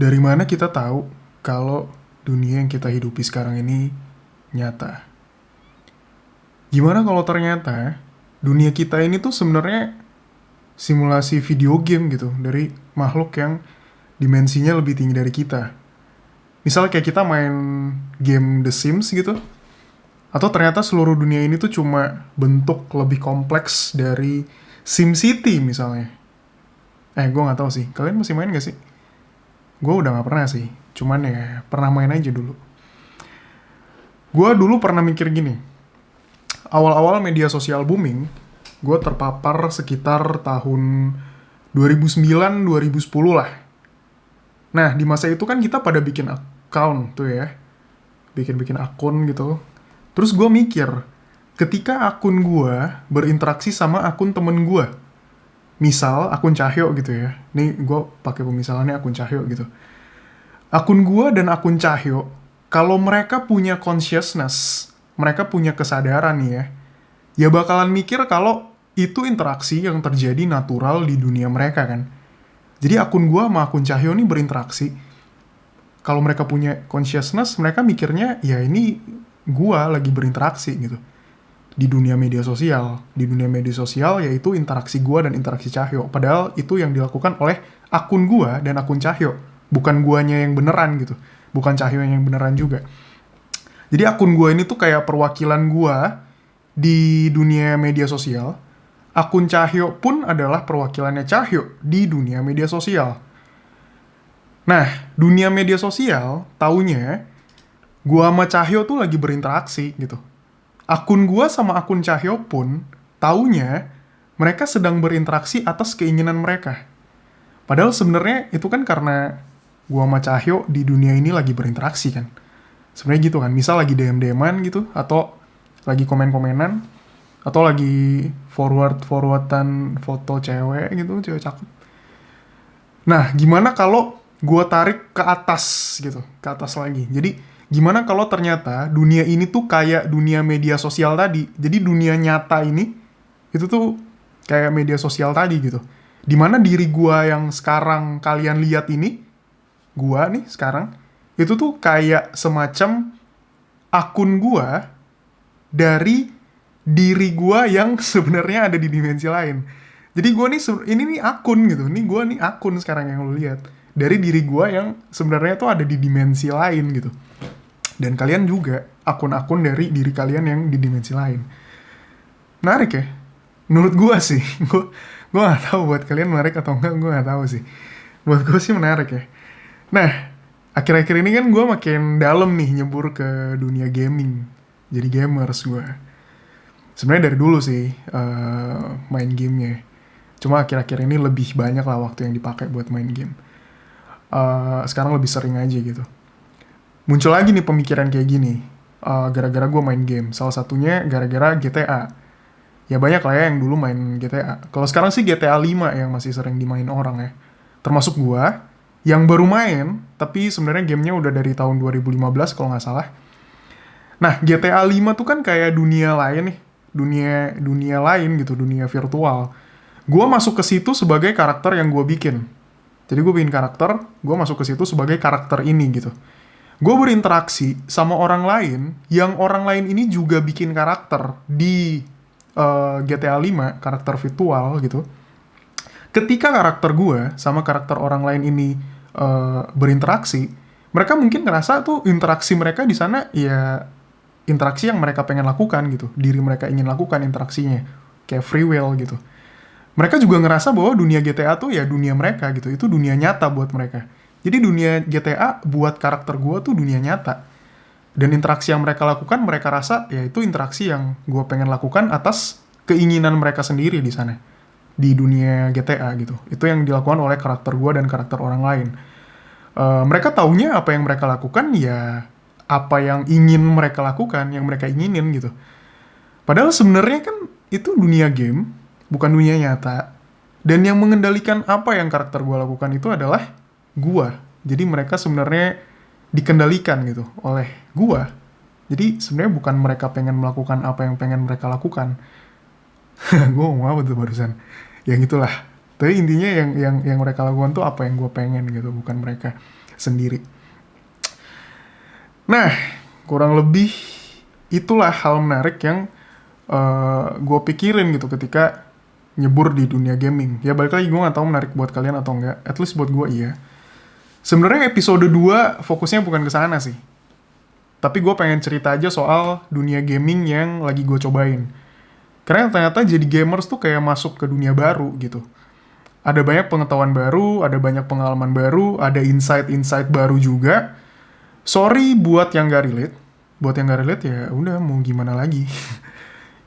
Dari mana kita tahu kalau dunia yang kita hidupi sekarang ini nyata? Gimana kalau ternyata dunia kita ini tuh sebenarnya simulasi video game gitu dari makhluk yang dimensinya lebih tinggi dari kita. Misal kayak kita main game The Sims gitu, atau ternyata seluruh dunia ini tuh cuma bentuk lebih kompleks dari SimCity misalnya. Gue nggak tahu sih. Kalian masih main gak sih? Gue udah nggak pernah sih. Cuman ya pernah main aja dulu. Gue dulu pernah mikir gini. Awal-awal media sosial booming, gue terpapar sekitar tahun 2009-2010 lah. Nah, di masa itu kan kita pada bikin account tuh ya. Bikin-bikin akun gitu. Terus gue mikir, ketika akun gue berinteraksi sama akun temen gue, misal akun Cahyo gitu ya. Nih gue pakai pemisalannya akun Cahyo gitu. Akun gue dan akun Cahyo, kalau mereka punya consciousness, mereka punya kesadaran nih ya bakalan mikir kalau itu interaksi yang terjadi natural di dunia mereka kan. Jadi akun gue sama akun Cahyo nih berinteraksi. Kalau mereka punya consciousness, mereka mikirnya ya ini gue lagi berinteraksi gitu. Di dunia media sosial. Di dunia media sosial yaitu interaksi gue dan interaksi Cahyo. Padahal itu yang dilakukan oleh akun gue dan akun Cahyo. Bukan guanya yang beneran gitu. Bukan Cahyo yang beneran juga. Jadi akun gue ini tuh kayak perwakilan gue di dunia media sosial. Akun Cahyo pun adalah perwakilannya Cahyo di dunia media sosial. Nah, dunia media sosial taunya gue sama Cahyo tuh lagi berinteraksi gitu. Akun gue sama akun Cahyo pun taunya mereka sedang berinteraksi atas keinginan mereka. Padahal sebenarnya itu kan karena gue sama Cahyo di dunia ini lagi berinteraksi kan. Sebenarnya gitu kan, misal lagi DM-DM-an gitu, atau lagi komen-komenan, atau lagi forward-forwardan foto cewek gitu, cewek cakep. Nah, gimana kalau gue tarik ke atas gitu, ke atas lagi. Jadi, gimana kalau ternyata dunia ini tuh kayak dunia media sosial tadi. Jadi dunia nyata ini, itu tuh kayak media sosial tadi gitu. Dimana diri gue yang sekarang kalian lihat ini, gue nih sekarang, itu tuh kayak semacam akun gua dari diri gua yang sebenarnya ada di dimensi lain. Jadi gua nih ini nih akun gitu. Ini gua nih akun sekarang yang lu lihat. Dari diri gua yang sebenarnya tuh ada di dimensi lain gitu. Dan kalian juga akun-akun dari diri kalian yang di dimensi lain. Menarik ya? Menurut gua sih. Gua nggak tahu buat kalian menarik atau enggak, gua nggak tahu sih. Buat gua sih menarik ya. Nah, akhir-akhir ini kan gue makin dalam nih nyebur ke dunia gaming. Jadi gamers gue. Sebenarnya dari dulu sih main gamenya. Cuma akhir-akhir ini lebih banyak lah waktu yang dipakai buat main game. Sekarang lebih sering aja gitu. Muncul lagi nih pemikiran kayak gini. Gara-gara gue main game. Salah satunya gara-gara GTA. Ya banyak lah ya yang dulu main GTA. Kalau sekarang sih GTA 5 yang masih sering dimain orang ya. Termasuk gue yang baru main, tapi sebenarnya gamenya udah dari tahun 2015 kalau nggak salah. Nah, GTA 5 tuh kan kayak dunia lain nih. Dunia lain gitu, dunia virtual. Gue masuk ke situ sebagai karakter yang gue bikin. Jadi gue bikin karakter, gue masuk ke situ sebagai karakter ini gitu. Gue berinteraksi sama orang lain, yang orang lain ini juga bikin karakter di GTA 5, karakter virtual gitu. Ketika karakter gue sama karakter orang lain ini berinteraksi, mereka mungkin ngerasa tuh interaksi mereka di sana ya interaksi yang mereka pengen lakukan gitu, diri mereka ingin lakukan interaksinya, kayak free will gitu. Mereka juga ngerasa bahwa dunia GTA tuh ya dunia mereka gitu, itu dunia nyata buat mereka. Jadi dunia GTA buat karakter gue tuh dunia nyata. Dan interaksi yang mereka lakukan, mereka rasa ya itu interaksi yang gue pengen lakukan atas keinginan mereka sendiri di sana. Di dunia GTA gitu. Itu yang dilakukan oleh karakter gue dan karakter orang lain. Mereka taunya apa yang mereka lakukan ya apa yang ingin mereka lakukan, yang mereka inginin gitu. Padahal sebenarnya kan itu dunia game, bukan dunia nyata. Dan yang mengendalikan apa yang karakter gue lakukan itu adalah gue. Jadi mereka sebenarnya dikendalikan gitu oleh gue. Jadi sebenarnya bukan mereka pengen melakukan apa yang pengen mereka lakukan. Gue ngomong apa tuh barusan? Ya gitulah. Tapi intinya yang mereka lakukan tuh apa yang gue pengen gitu, bukan mereka sendiri. Nah, kurang lebih itulah hal menarik yang gue pikirin gitu ketika nyebur di dunia gaming. Ya balik lagi, gue nggak tahu menarik buat kalian atau enggak. At least buat gue iya. Sebenarnya episode 2 fokusnya bukan ke sana sih. Tapi gue pengen cerita aja soal dunia gaming yang lagi gue cobain. Karena ternyata jadi gamers tuh kayak masuk ke dunia baru gitu. Ada banyak pengetahuan baru, ada banyak pengalaman baru, ada insight-insight baru juga. Sorry buat yang gak relate. Buat yang gak relate ya udah mau gimana lagi.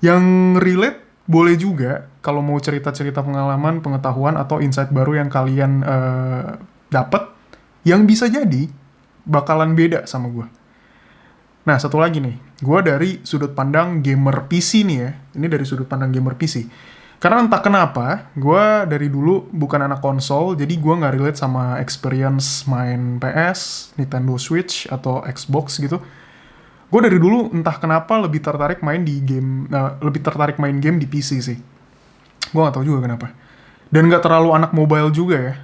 Yang relate boleh juga kalau mau cerita-cerita pengalaman, pengetahuan atau insight baru yang kalian dapat, yang bisa jadi bakalan beda sama gue. Nah, satu lagi nih, gue dari sudut pandang gamer PC nih ya. Ini dari sudut pandang gamer PC. Karena entah kenapa, gue dari dulu bukan anak konsol, jadi gue nggak relate sama experience main PS, Nintendo Switch, atau Xbox gitu. Gue dari dulu entah kenapa lebih tertarik main game di PC sih. Gue nggak tahu juga kenapa. Dan nggak terlalu anak mobile juga ya.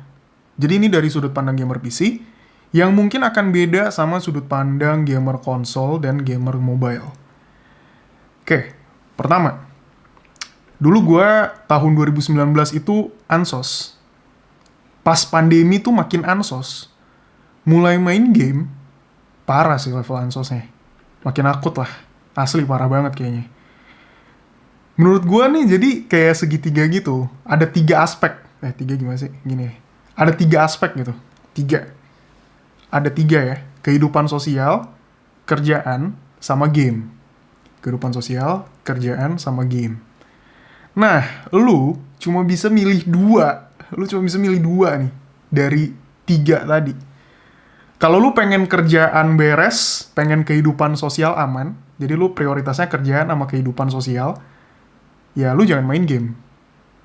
Jadi ini dari sudut pandang gamer PC, yang mungkin akan beda sama sudut pandang gamer konsol dan gamer mobile. Oke, pertama. Dulu gue tahun 2019 itu ansos. Pas pandemi tuh makin ansos. Mulai main game, parah sih level ansosnya. Makin akut lah. Asli parah banget kayaknya. Menurut gue nih jadi kayak segitiga gitu. Ada 3 aspek. Tiga gimana sih? Gini. Ada 3 aspek gitu. 3. Ada 3 ya, kehidupan sosial, kerjaan, sama game. Kehidupan sosial, kerjaan, sama game. Nah, lu cuma bisa milih 2. Lu cuma bisa milih 2 nih, dari 3 tadi. Kalau lu pengen kerjaan beres, pengen kehidupan sosial aman, jadi lu prioritasnya kerjaan sama kehidupan sosial, ya lu jangan main game.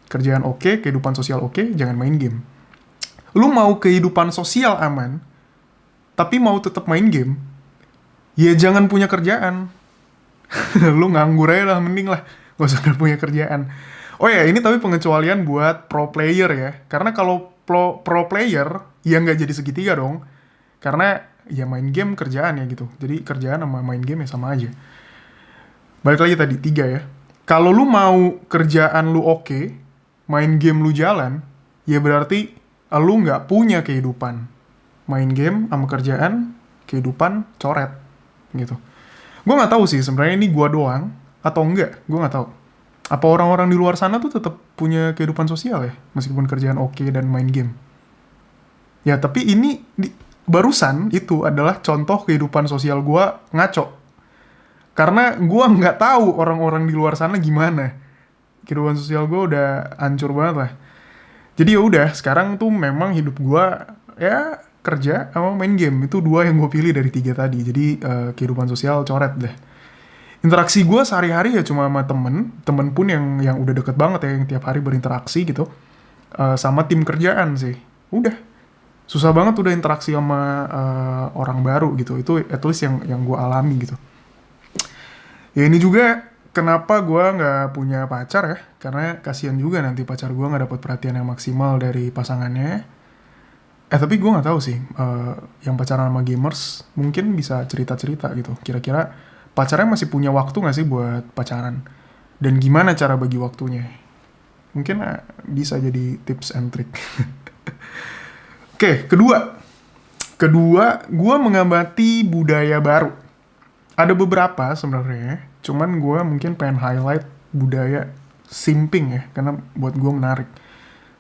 Kerjaan oke, kehidupan sosial oke, jangan main game. Lu mau kehidupan sosial aman, tapi mau tetap main game, ya jangan punya kerjaan. Lu nganggur aja lah, mending lah. Gak usah punya kerjaan. Oh ya, ini tapi pengecualian buat pro player ya. Karena kalau pro player, ya nggak jadi segitiga dong. Karena ya main game kerjaan ya gitu. Jadi kerjaan sama main game ya sama aja. Balik lagi tadi, 3 ya. Kalau lu mau kerjaan lu oke, main game lu jalan, ya berarti lu nggak punya kehidupan. Main game sama kerjaan, kehidupan coret gitu. Gue nggak tahu sih sebenarnya ini gue doang atau enggak, gue nggak tahu. Apa orang-orang di luar sana tuh tetap punya kehidupan sosial ya, meskipun kerjaan oke dan main game. Ya tapi ini barusan itu adalah contoh kehidupan sosial gue ngaco. Karena gue nggak tahu orang-orang di luar sana gimana. Kehidupan sosial gue udah hancur banget lah. Jadi ya udah, sekarang tuh memang hidup gue ya kerja sama main game. Itu 2 yang gue pilih dari 3 tadi. Jadi kehidupan sosial coret deh. Interaksi gue sehari-hari ya cuma sama temen pun yang udah deket banget ya, yang tiap hari berinteraksi gitu. Sama tim kerjaan sih. Udah. Susah banget udah interaksi sama orang baru gitu. Itu at least yang gue alami gitu. Ya ini juga kenapa gue nggak punya pacar ya. Karena kasihan juga nanti pacar gue nggak dapet perhatian yang maksimal dari pasangannya. Tapi gue nggak tahu sih, yang pacaran sama gamers mungkin bisa cerita-cerita gitu. Kira-kira pacarnya masih punya waktu nggak sih buat pacaran? Dan gimana cara bagi waktunya? Mungkin bisa jadi tips and trick. Oke, kedua, gue mengamati budaya baru. Ada beberapa sebenarnya, cuman gue mungkin pengen highlight budaya simping ya, karena buat gue menarik.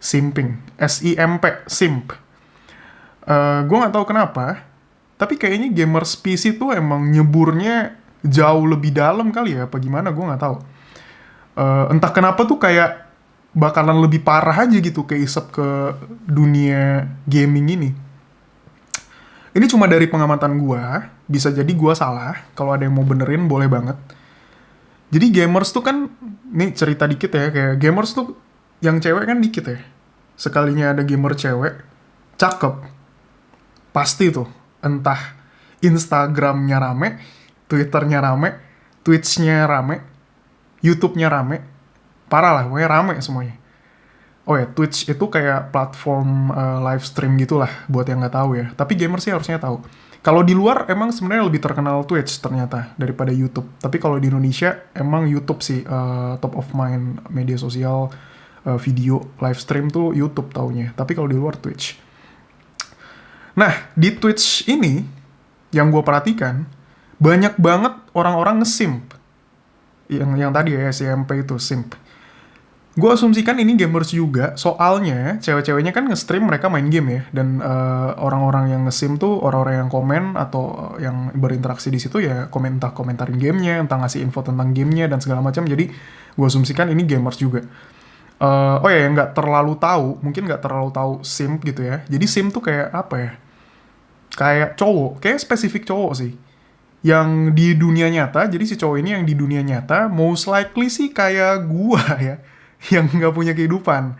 Simping, SIMP, simp. Gue nggak tahu kenapa, tapi kayaknya gamers PC tuh emang nyeburnya jauh lebih dalam kali ya, apa gimana gue nggak tahu. Entah kenapa tuh kayak bakalan lebih parah aja gitu keisep ke dunia gaming ini. Ini cuma dari pengamatan gue, bisa jadi gue salah. Kalau ada yang mau benerin boleh banget. Jadi gamers tuh kan, nih cerita dikit ya, kayak gamers tuh yang cewek kan dikit ya. Sekalinya ada gamer cewek, cakep. Pasti tuh, entah Instagramnya rame, Twitternya rame, Twitch-nya rame, YouTube-nya rame, parah lah, pokoknya rame semuanya. Oh ya, Twitch itu kayak platform live stream gitulah buat yang nggak tahu ya. Tapi gamer sih harusnya tahu. Kalau di luar emang sebenarnya lebih terkenal Twitch ternyata daripada YouTube. Tapi kalau di Indonesia emang YouTube sih top of mind media sosial, video live stream tuh YouTube taunya. Tapi kalau di luar Twitch. Nah, di Twitch ini yang gue perhatikan banyak banget orang-orang nge-simp. Yang tadi ya SMP itu simp. Gue asumsikan ini gamers juga, soalnya cewek-ceweknya kan nge-stream mereka main game ya, dan orang-orang yang nge-sim tuh orang-orang yang komen atau yang berinteraksi di situ ya entah komentarin gamenya, entah ngasih info tentang gamenya dan segala macam. Jadi gue asumsikan ini gamers juga. Oh ya, yang nggak terlalu tahu, mungkin nggak terlalu tahu simp gitu ya. Jadi simp tuh kayak apa ya? Kayak cowok, kayak spesifik cowok sih. Yang di dunia nyata, jadi si cowok ini yang di dunia nyata most likely sih kayak gua ya, yang nggak punya kehidupan.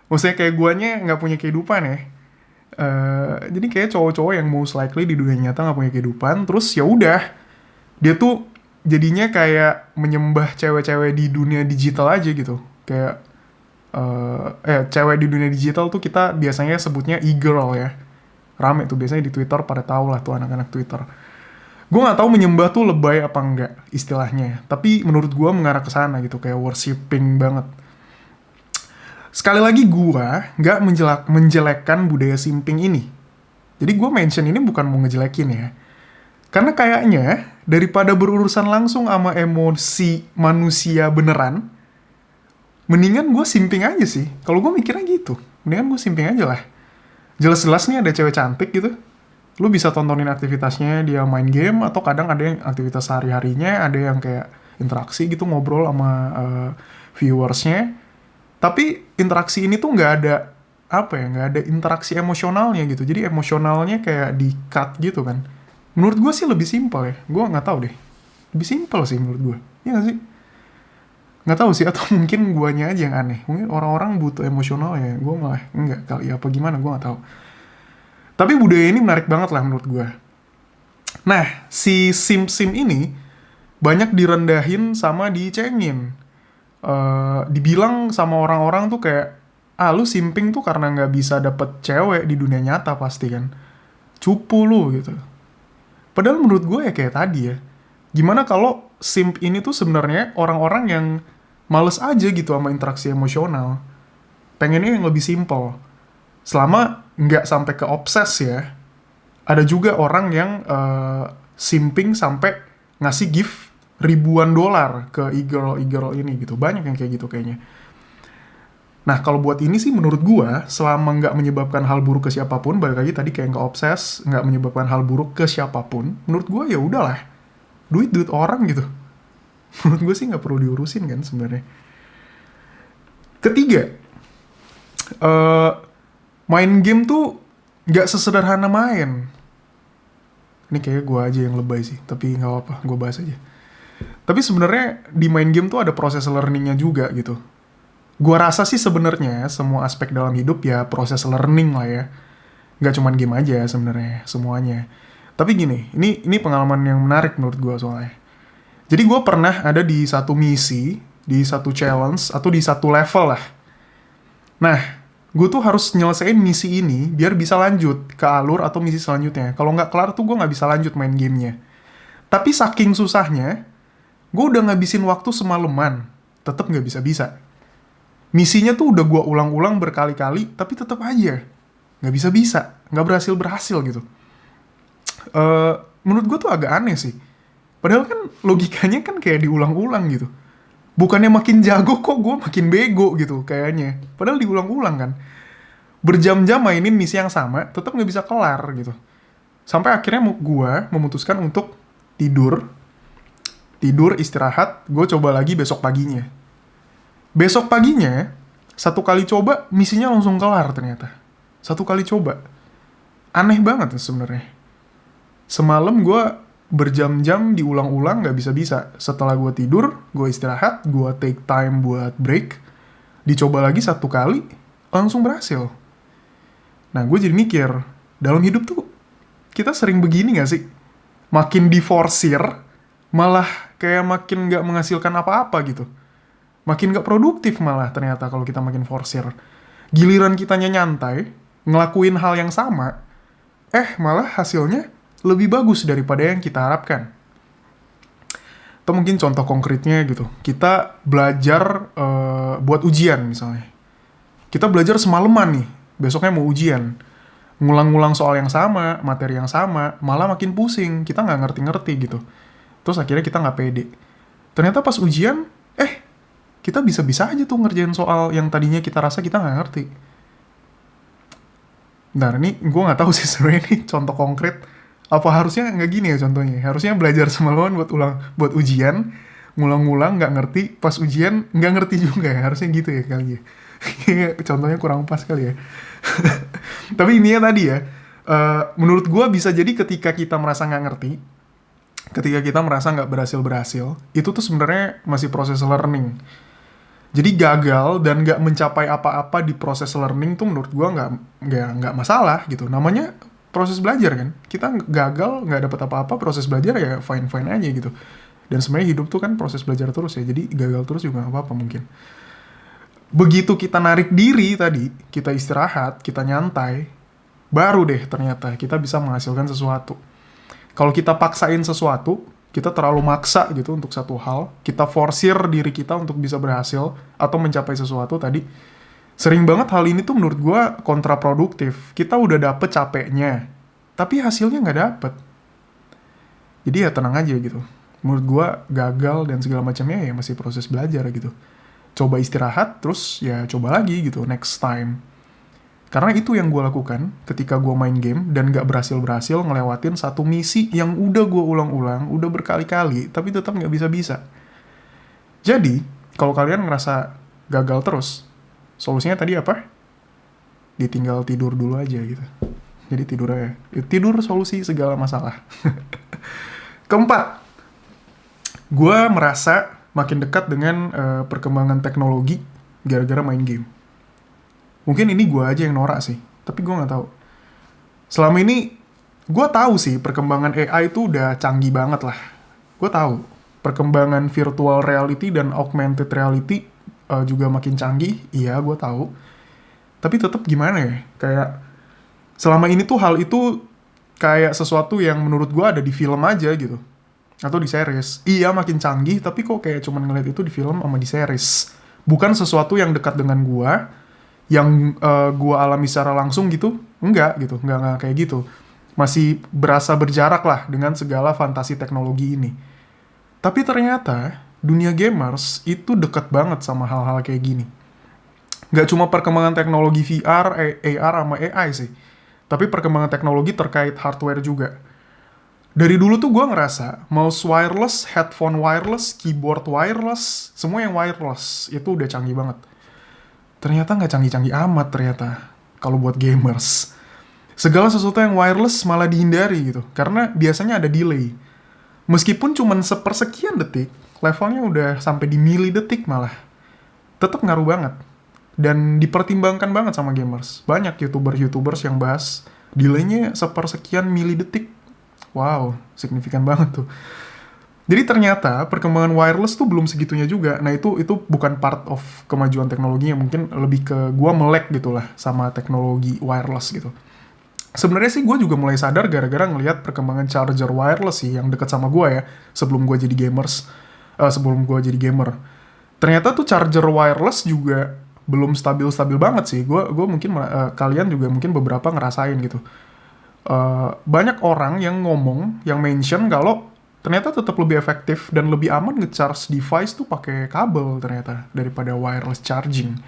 Maksudnya kayak guanya nggak punya kehidupan ya. Jadi kayak cowok-cowok yang most likely di dunia nyata nggak punya kehidupan, terus ya udah dia tuh jadinya kayak menyembah cewek-cewek di dunia digital aja gitu. Kayak cewek di dunia digital tuh kita biasanya sebutnya e-girl ya. Rame tuh biasanya di Twitter, pada tahu lah tuh anak-anak Twitter. Gue nggak tahu menyembah tuh lebay apa enggak istilahnya ya. Tapi menurut gue mengarah ke sana gitu, kayak worshipping banget. Sekali lagi gue nggak menjelekkan budaya simping ini. Jadi gue mention ini bukan mau ngejelekin ya. Karena kayaknya daripada berurusan langsung sama emosi manusia beneran, mendingan gue simping aja sih. Kalau gue mikirnya gitu, mendingan gue simping aja lah. Jelas-jelas nih ada cewek cantik gitu, lu bisa tontonin aktivitasnya dia main game, atau kadang ada yang aktivitas sehari-harinya, ada yang kayak interaksi gitu, ngobrol sama viewersnya. Tapi interaksi ini tuh nggak ada nggak ada interaksi emosionalnya gitu. Jadi emosionalnya kayak di cut gitu kan. Menurut gue sih lebih simpel ya. Gue nggak tahu deh. Lebih simpel sih menurut gue. Iya nggak sih? Nggak tahu sih, atau mungkin guanya aja yang aneh. Mungkin orang-orang butuh emosional ya. Gue malah enggak kali, apa gimana gue nggak tahu. Tapi budaya ini menarik banget lah menurut gue. Nah, si sim-sim ini banyak direndahin sama dicengin. Dibilang sama orang-orang tuh kayak, lu simping tuh karena nggak bisa dapet cewek di dunia nyata pasti kan. Cupu lu gitu. Padahal menurut gue ya kayak tadi ya. Gimana kalau simp ini tuh sebenarnya orang-orang yang males aja gitu sama interaksi emosional. Pengennya yang lebih simple. Selama nggak sampai ke obses ya. Ada juga orang yang simping sampai ngasih gift ribuan dolar ke e-girl ini gitu. Banyak yang kayak gitu kayaknya. Nah, kalau buat ini sih menurut gua, selama nggak menyebabkan hal buruk ke siapapun, balik lagi tadi kayak nggak obses, nggak menyebabkan hal buruk ke siapapun, menurut gua ya udahlah. Duit orang gitu. Menurut gue sih nggak perlu diurusin kan sebenarnya. Ketiga, main game tuh nggak sesederhana main. Ini kayaknya gue aja yang lebay sih, tapi nggak apa-apa, gue bahas aja. Tapi sebenarnya di main game tuh ada proses learningnya juga gitu. Gue rasa sih sebenarnya semua aspek dalam hidup ya proses learning lah ya. Nggak cuman game aja sebenarnya, semuanya. Tapi gini, ini pengalaman yang menarik menurut gue soalnya. Jadi gue pernah ada di satu misi, di satu challenge, atau di satu level lah. Nah, gue tuh harus nyelesain misi ini biar bisa lanjut ke alur atau misi selanjutnya. Kalau nggak kelar tuh gue nggak bisa lanjut main gamenya. Tapi saking susahnya, gue udah ngabisin waktu semalaman, tetap nggak bisa-bisa. Misinya tuh udah gue ulang-ulang berkali-kali, tapi tetap aja nggak bisa-bisa, nggak berhasil gitu. Menurut gue tuh agak aneh sih. Padahal kan logikanya kan kayak diulang-ulang gitu. Bukannya makin jago kok gue makin bego gitu kayaknya. Padahal diulang-ulang kan. Berjam-jam mainin misi yang sama, tetap nggak bisa kelar gitu. Sampai akhirnya gue memutuskan untuk tidur, istirahat, gue coba lagi besok paginya. Besok paginya, satu kali coba, misinya langsung kelar ternyata. Satu kali coba. Aneh banget sebenarnya. Semalam gue berjam-jam diulang-ulang gak bisa-bisa. Setelah gue tidur, gue istirahat, gue take time buat break, dicoba lagi satu kali, langsung berhasil. Nah, gue jadi mikir, dalam hidup tuh kita sering begini gak sih? Makin diforsir, malah kayak makin gak menghasilkan apa-apa gitu. makin gak produktif malah ternyata kalau kita makin forsir. Giliran kitanya nyantai, ngelakuin hal yang sama, malah hasilnya lebih bagus daripada yang kita harapkan. Atau mungkin contoh konkretnya gitu, kita belajar buat ujian misalnya. Kita belajar semalaman nih, besoknya mau ujian. Ngulang-ngulang soal yang sama, materi yang sama, malah makin pusing, kita nggak ngerti-ngerti gitu. Terus akhirnya kita nggak pede. Ternyata pas ujian, kita bisa-bisa aja tuh ngerjain soal yang tadinya kita rasa kita nggak ngerti. Nah, ini gue nggak tahu sih sebenarnya ini contoh konkret. Apa harusnya nggak gini ya contohnya? Harusnya belajar semalaman buat ujian, ngulang-ngulang nggak ngerti, pas ujian nggak ngerti juga ya. Harusnya gitu ya kali ya. Contohnya kurang pas kali ya. Tapi intinya tadi ya, menurut gue bisa jadi ketika kita merasa nggak ngerti, ketika kita merasa nggak berhasil, itu tuh sebenarnya masih proses learning. Jadi gagal dan nggak mencapai apa-apa di proses learning tuh menurut gue nggak masalah gitu. Namanya proses belajar kan. Kita gagal nggak dapet apa-apa, proses belajar ya fine-fine aja gitu. Dan sebenarnya hidup tuh kan proses belajar terus ya. Jadi gagal terus juga nggak apa-apa mungkin. Begitu kita narik diri tadi, kita istirahat, kita nyantai, baru deh ternyata kita bisa menghasilkan sesuatu. Kalau kita paksain sesuatu, kita terlalu maksa gitu untuk satu hal, kita forsir diri kita untuk bisa berhasil atau mencapai sesuatu tadi, sering banget hal ini tuh menurut gue kontraproduktif. Kita udah dapet capeknya, tapi hasilnya nggak dapet. Jadi ya tenang aja gitu. Menurut gue gagal dan segala macamnya ya masih proses belajar gitu. Coba istirahat, terus ya coba lagi gitu next time. Karena itu yang gue lakukan ketika gue main game dan gak berhasil-berhasil ngelewatin satu misi yang udah gue ulang-ulang, udah berkali-kali, tapi tetap gak bisa-bisa. Jadi, kalau kalian ngerasa gagal terus, solusinya tadi apa? Ditinggal tidur dulu aja gitu. Jadi tidur aja. Tidur solusi segala masalah. Keempat, gue merasa makin dekat dengan perkembangan teknologi gara-gara main game. Mungkin ini gue aja yang norak sih, tapi gue nggak tahu. Selama ini, gue tahu sih perkembangan AI itu udah canggih banget lah. Gue tahu perkembangan virtual reality dan augmented reality juga makin canggih. Iya, gue tahu. Tapi tetap gimana ya? Kayak selama ini tuh hal itu kayak sesuatu yang menurut gue ada di film aja gitu, atau di series. Iya, makin canggih, tapi kok kayak cuman ngeliat itu di film sama di series. Bukan sesuatu yang dekat dengan gue, yang gue alami secara langsung gitu, enggak kayak gitu. Masih berasa berjarak lah dengan segala fantasi teknologi ini. Tapi ternyata dunia gamers itu dekat banget sama hal-hal kayak gini. Gak cuma perkembangan teknologi VR, AR sama AI sih, tapi perkembangan teknologi terkait hardware juga. Dari dulu tuh gue ngerasa mouse wireless, headphone wireless, keyboard wireless, semua yang wireless itu udah canggih banget. Ternyata nggak canggih-canggih amat ternyata kalau buat gamers. Segala sesuatu yang wireless malah dihindari gitu, karena biasanya ada delay. Meskipun cuman sepersekian detik, levelnya udah sampai di milidetik malah. Tetap ngaruh banget. Dan dipertimbangkan banget sama gamers. Banyak YouTubers yang bahas delaynya sepersekian milidetik. Wow, signifikan banget tuh. Jadi ternyata perkembangan wireless tuh belum segitunya juga. Nah itu bukan part of kemajuan teknologinya, mungkin lebih ke gue melek gitu lah sama teknologi wireless gitu. Sebenarnya sih gue juga mulai sadar gara-gara ngelihat perkembangan charger wireless sih yang dekat sama gue ya sebelum gue jadi gamer. Ternyata tuh charger wireless juga belum stabil-stabil banget sih. Gue mungkin kalian juga mungkin beberapa ngerasain gitu. Banyak orang yang ngomong, yang mention kalau ternyata tetap lebih efektif dan lebih aman nge-charge device tuh pakai kabel ternyata daripada wireless charging.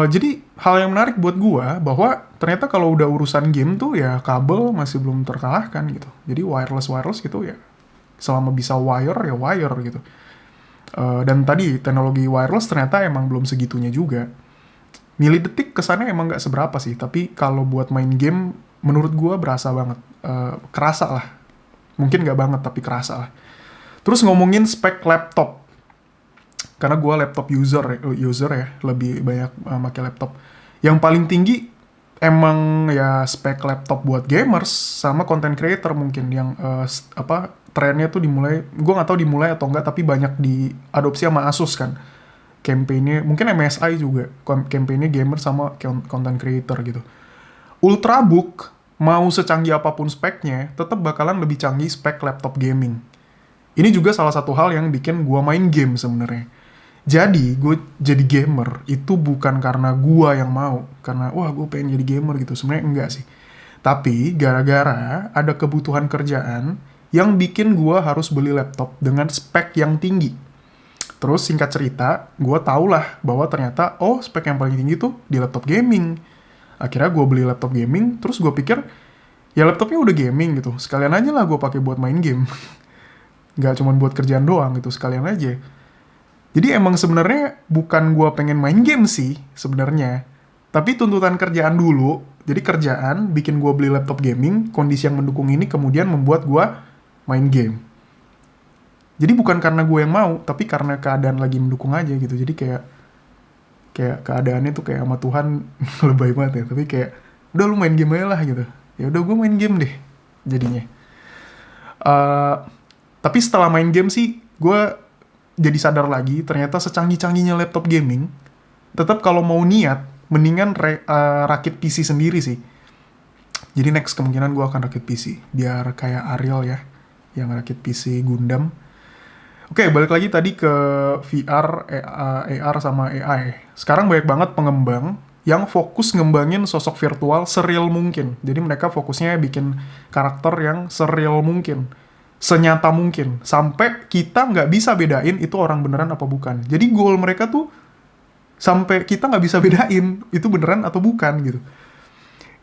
Jadi hal yang menarik buat gua bahwa ternyata kalau udah urusan game tuh ya kabel masih belum terkalahkan gitu. Jadi wireless gitu ya selama bisa wire ya wire gitu. Dan tadi teknologi wireless ternyata emang belum segitunya juga. Milidetik kesannya emang nggak seberapa sih, tapi kalau buat main game menurut gua berasa banget, kerasa lah. Mungkin nggak banget, tapi kerasa lah. Terus ngomongin spek laptop. Karena gue laptop user ya, lebih banyak pakai laptop. Yang paling tinggi emang ya spek laptop buat gamers sama content creator mungkin yang trennya tuh dimulai, gue nggak tahu dimulai atau enggak, tapi banyak diadopsi sama Asus kan. Campaign-nya mungkin MSI juga, campaign-nya gamer sama content creator gitu. Ultrabook mau secanggih apapun speknya, tetap bakalan lebih canggih spek laptop gaming. Ini juga salah satu hal yang bikin gue main game sebenarnya. Jadi, gue jadi gamer itu bukan karena gue yang mau. Karena, wah gue pengen jadi gamer gitu. Sebenarnya enggak sih. Tapi, gara-gara ada kebutuhan kerjaan yang bikin gue harus beli laptop dengan spek yang tinggi. Terus, singkat cerita, gue tau lah bahwa ternyata, spek yang paling tinggi tuh di laptop gaming. Akhirnya gue beli laptop gaming, terus gue pikir, ya laptopnya udah gaming gitu. Sekalian aja lah gue pakai buat main game. Nggak cuma buat kerjaan doang gitu, sekalian aja. Jadi emang sebenarnya bukan gue pengen main game sih sebenarnya, tapi tuntutan kerjaan dulu. Jadi kerjaan bikin gue beli laptop gaming, kondisi yang mendukung ini kemudian membuat gue main game. Jadi bukan karena gue yang mau, tapi karena keadaan lagi mendukung aja gitu. Jadi kayak keadaannya tuh kayak sama Tuhan lebay banget ya. Tapi kayak udah lu main game aja lah gitu. Ya udah gue main game deh jadinya. Tapi setelah main game sih gue jadi sadar lagi, ternyata secanggih-canggihnya laptop gaming, tetap kalau mau niat, mendingan rakit PC sendiri sih. Jadi next kemungkinan gue akan rakit PC, biar kayak Ariel ya, yang rakit PC Gundam. Oke, balik lagi tadi ke VR, AR sama AI. Sekarang banyak banget pengembang yang fokus ngembangin sosok virtual sereal mungkin. Jadi mereka fokusnya bikin karakter yang sereal mungkin. Senyata mungkin, sampai kita nggak bisa bedain itu orang beneran apa bukan. Jadi goal mereka tuh sampai kita nggak bisa bedain itu beneran atau bukan gitu.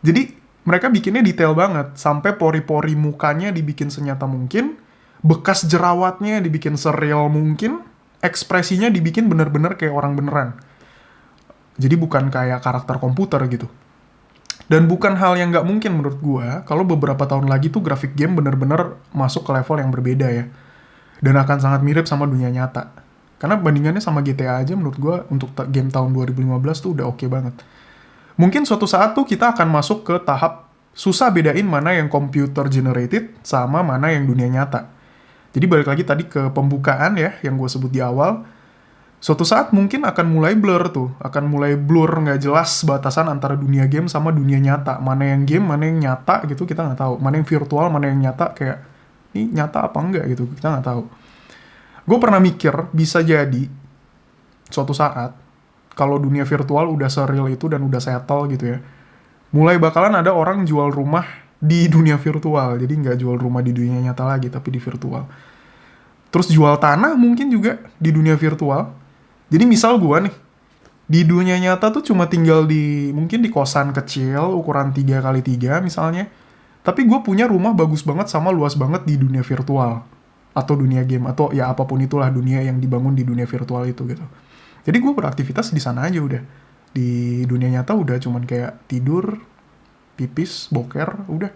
Jadi mereka bikinnya detail banget, sampai pori-pori mukanya dibikin senyata mungkin, bekas jerawatnya dibikin sereal mungkin, ekspresinya dibikin bener-bener kayak orang beneran. Jadi bukan kayak karakter komputer gitu. Dan bukan hal yang nggak mungkin menurut gua, kalau beberapa tahun lagi tuh grafik game bener-bener masuk ke level yang berbeda ya. Dan akan sangat mirip sama dunia nyata. Karena bandingannya sama GTA aja menurut gua untuk game tahun 2015 tuh udah oke banget. Mungkin suatu saat tuh kita akan masuk ke tahap susah bedain mana yang computer generated sama mana yang dunia nyata. Jadi balik lagi tadi ke pembukaan ya, yang gua sebut di awal. Suatu saat mungkin akan mulai blur tuh, akan mulai blur nggak jelas batasan antara dunia game sama dunia nyata. Mana yang game, mana yang nyata gitu kita nggak tahu. Mana yang virtual, mana yang nyata, kayak ini nyata apa enggak gitu kita nggak tahu. Gue pernah mikir bisa jadi suatu saat kalau dunia virtual udah surreal itu dan udah settle gitu ya, mulai bakalan ada orang jual rumah di dunia virtual. Jadi nggak jual rumah di dunia nyata lagi tapi di virtual. Terus jual tanah mungkin juga di dunia virtual. Jadi misal gue nih, di dunia nyata tuh cuma tinggal mungkin di kosan kecil, ukuran 3x3 misalnya. Tapi gue punya rumah bagus banget sama luas banget di dunia virtual. Atau dunia game, atau ya apapun itulah dunia yang dibangun di dunia virtual itu gitu. Jadi gue beraktivitas di sana aja udah. Di dunia nyata udah cuman kayak tidur, pipis, boker, udah.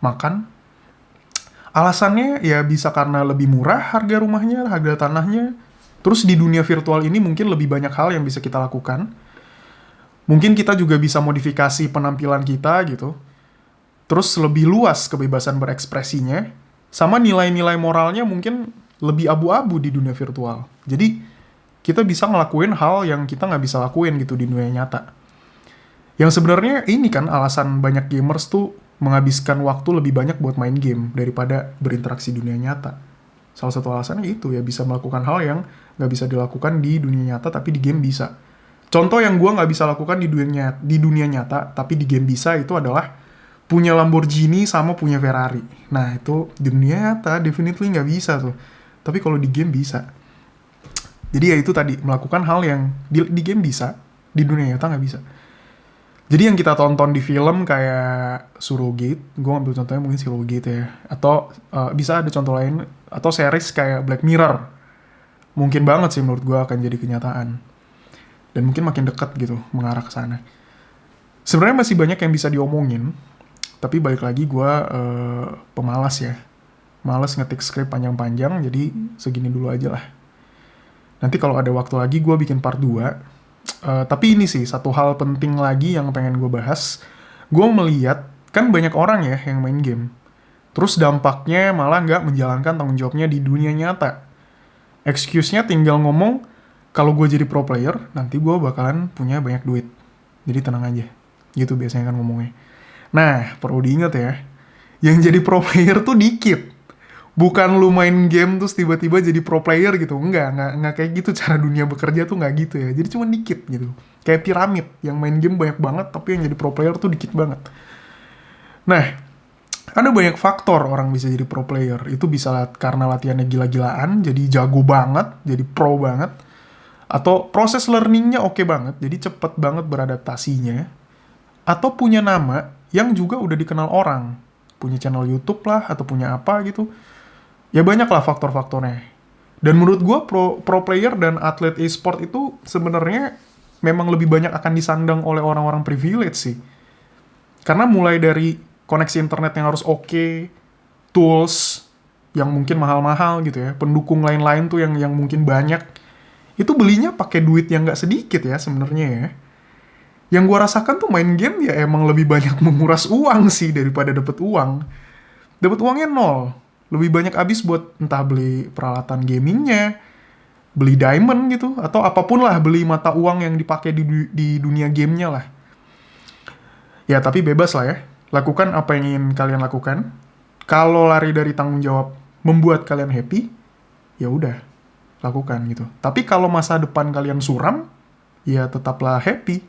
Makan. Alasannya ya bisa karena lebih murah harga rumahnya, harga tanahnya. Terus di dunia virtual ini mungkin lebih banyak hal yang bisa kita lakukan. Mungkin kita juga bisa modifikasi penampilan kita gitu. Terus lebih luas kebebasan berekspresinya. Sama nilai-nilai moralnya mungkin lebih abu-abu di dunia virtual. Jadi kita bisa ngelakuin hal yang kita nggak bisa lakuin gitu di dunia nyata. Yang sebenarnya ini kan alasan banyak gamers tuh menghabiskan waktu lebih banyak buat main game daripada berinteraksi di dunia nyata. Salah satu alasannya itu ya, bisa melakukan hal yang nggak bisa dilakukan di dunia nyata tapi di game bisa. Contoh yang gue nggak bisa lakukan di dunia nyata tapi di game bisa itu adalah punya Lamborghini sama punya Ferrari. Nah itu di dunia nyata definitely nggak bisa tuh. Tapi kalau di game bisa. Jadi ya itu tadi, melakukan hal yang di game bisa, di dunia nyata nggak bisa. Jadi yang kita tonton di film kayak Surrogate, gue ambil contohnya mungkin Surrogate ya, atau bisa ada contoh lain, atau series kayak Black Mirror, mungkin banget sih menurut gue akan jadi kenyataan, dan mungkin makin dekat gitu mengarah ke sana. Sebenarnya masih banyak yang bisa diomongin, tapi balik lagi gue pemalas ya, malas ngetik skrip panjang-panjang, jadi segini dulu aja lah. Nanti kalau ada waktu lagi gue bikin part 2. Tapi ini sih, satu hal penting lagi yang pengen gue bahas. Gue melihat, kan banyak orang ya yang main game. Terus dampaknya malah nggak menjalankan tanggung jawabnya di dunia nyata. Excuse-nya tinggal ngomong, kalau gue jadi pro player, nanti gue bakalan punya banyak duit. Jadi tenang aja. Gitu biasanya kan ngomongnya. Nah, perlu diingat ya, yang jadi pro player tuh dikit. Bukan lu main game terus tiba-tiba jadi pro player gitu. Enggak kayak gitu cara dunia bekerja tuh nggak gitu ya. Jadi cuma dikit gitu. Kayak piramid, yang main game banyak banget, tapi yang jadi pro player tuh dikit banget. Nah, ada banyak faktor orang bisa jadi pro player. Itu bisa karena latihannya gila-gilaan, jadi jago banget, jadi pro banget. Atau proses learningnya oke banget, jadi cepet banget beradaptasinya. Atau punya nama yang juga udah dikenal orang. Punya channel YouTube lah, atau punya apa gitu. Ya banyak lah faktor-faktornya. Dan menurut gue pro player dan atlet e-sport itu sebenarnya memang lebih banyak akan disandang oleh orang-orang privilege sih. Karena mulai dari koneksi internet yang harus oke, tools yang mungkin mahal-mahal gitu ya, pendukung lain-lain tuh yang mungkin banyak, itu belinya pakai duit yang nggak sedikit ya sebenarnya ya. Yang gua rasakan tuh main game ya emang lebih banyak menguras uang sih daripada dapet uang. Dapet uangnya nol. Lebih banyak habis buat entah beli peralatan gamingnya, beli diamond gitu, atau apapun lah, beli mata uang yang dipakai di dunia gamenya lah. Ya tapi bebas lah ya. Lakukan apa yang ingin kalian lakukan. Kalau lari dari tanggung jawab membuat kalian happy, ya udah lakukan gitu. Tapi kalau masa depan kalian suram, ya tetaplah happy.